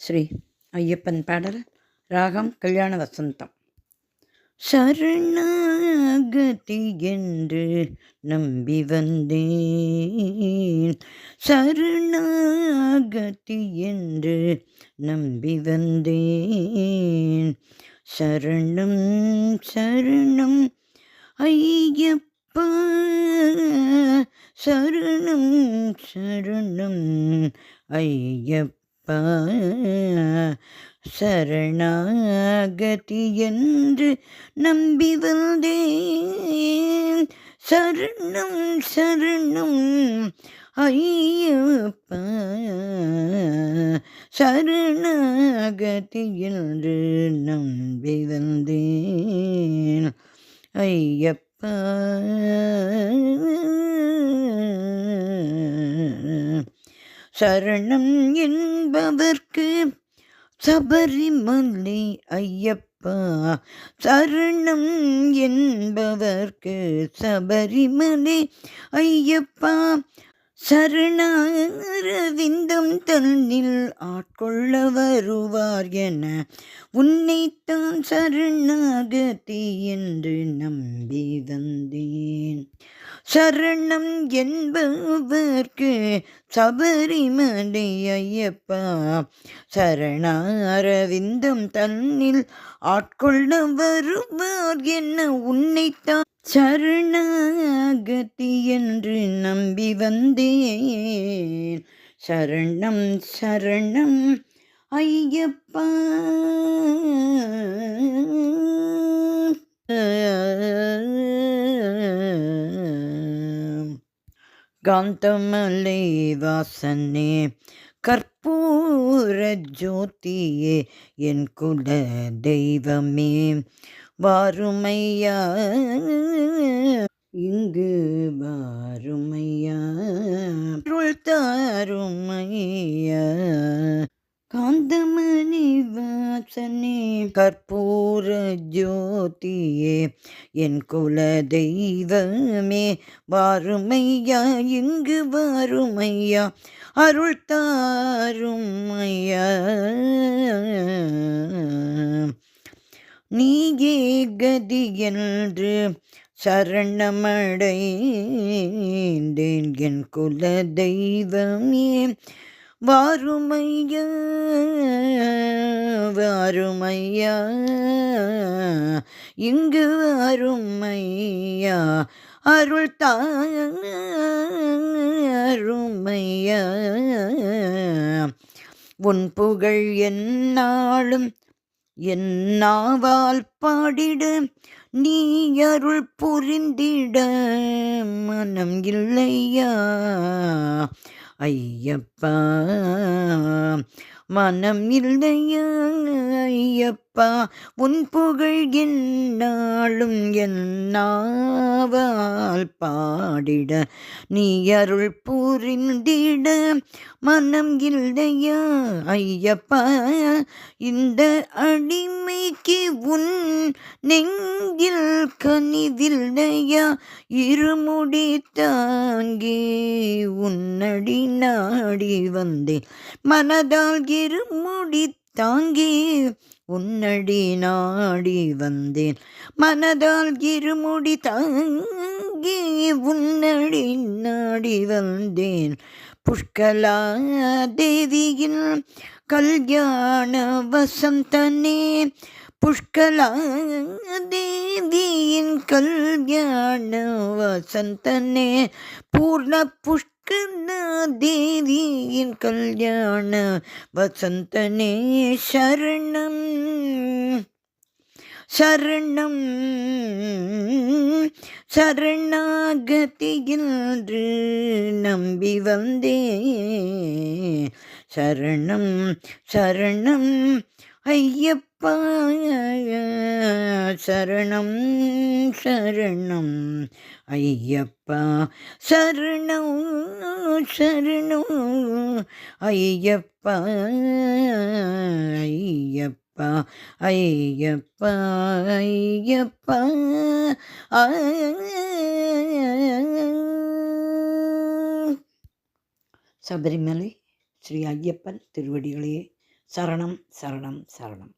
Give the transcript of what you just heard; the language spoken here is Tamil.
ஸ்ரீ ஐயப்பன் பாடல். ராகம் கல்யாண வசந்தம். சரணாகதி என்று நம்பி வந்தேன், சரணாகதி என்று நம்பி வந்தேன். சரணம் சரணம் ஐயப்பா, சரணம் சரணம் ஐயப்பா. சரணாகதி என்று நம்பி வந்தேன், சரணம் சரணம் ஐயப்பா. சரணாகதி என்று நம்பி வந்தேன் ஐயப்பா. சரணம் என்பவர்க்கு சபரிமலை ஐயப்பா, சரணம் என்பவர்க்கு சபரிமலை ஐயப்பா. சரணாரவிந்தம் தன்னில் ஆட்கொள்ள வருவார் என உன்னைத்தான் சரணாகதி என்று நம்பி வந்தேன். சரணம் என்பவர்க்கு சபரிமலை ஐயப்பா, சரணாரவிந்தம் தன்னில் ஆட்கொள்ள வருவார் என்ன உன்னைத்தான் சரணாகதி என்று நம்பி வந்தேன். சரணம் சரணம் ஐயப்பா. காந்தமலை வாசனே கற்பூர ஜோதியே என் குல தெய்வமே வாருமையா, இங்கு வாருமையா, அருள் தாருமையா. காந்தமணி வாசனே கற்பூர ஜோதியே என் குல தெய்வமே வாருமையா, இங்கு வாருமையா, அருள் தாருமையா. நீயே கதி என்று சரணமடைந்தேன் என் குல தெய்வமே வாருமையா, வாருமையா, இங்கு வாருமையா, அருள் தாருமையா. உன் புகழ் எந்நாளும் என் நாவால் பாடிட, நீ அருள் புரிந்திட மனம் இல்லையா ஐயப்பா, மனம் இல்லையா ஐயப்பா. உன் புகழ் எந்நாளும் என் நாவால் பாடிட, நீ அருள் புரிந்திட மனம் இல்லையா ஐயப்பா. இந்த அடிமைக்கு உன் நெஞ்சில் கனிவில்லையா, இருமுடி தாங்கி உன்னடி நாடி வந்தேன், மனதால் இருமுடி தாங்கி உன்னடி நாடி வந்தேன், மனதால் இருமுடி தாங்கி உன்னடி நாடி வந்தேன். புஷ்கலா தேவியின் கல்யாண வசந்தனே, புஷ்கலா தேவியின் கல்யாண வசந்தனே, பூர்ண புஷ்கலா தேவியின் கல்யாண வசந்தனே. சரணம் சரணம் சரணாகதி என்று நம்பி வந்தேன். சரணம் சரணம் ஐயப்பா, சரணம் சரணம் ஐயப்பா. சரணம் சரணம் ஐயப்பா, ஐயப்பா, ஐயப்பா, ஐயப்பா. சபரிமலை ஸ்ரீ ஐயப்பன் திருவடிகளே சரணம் சரணம் சரணம்.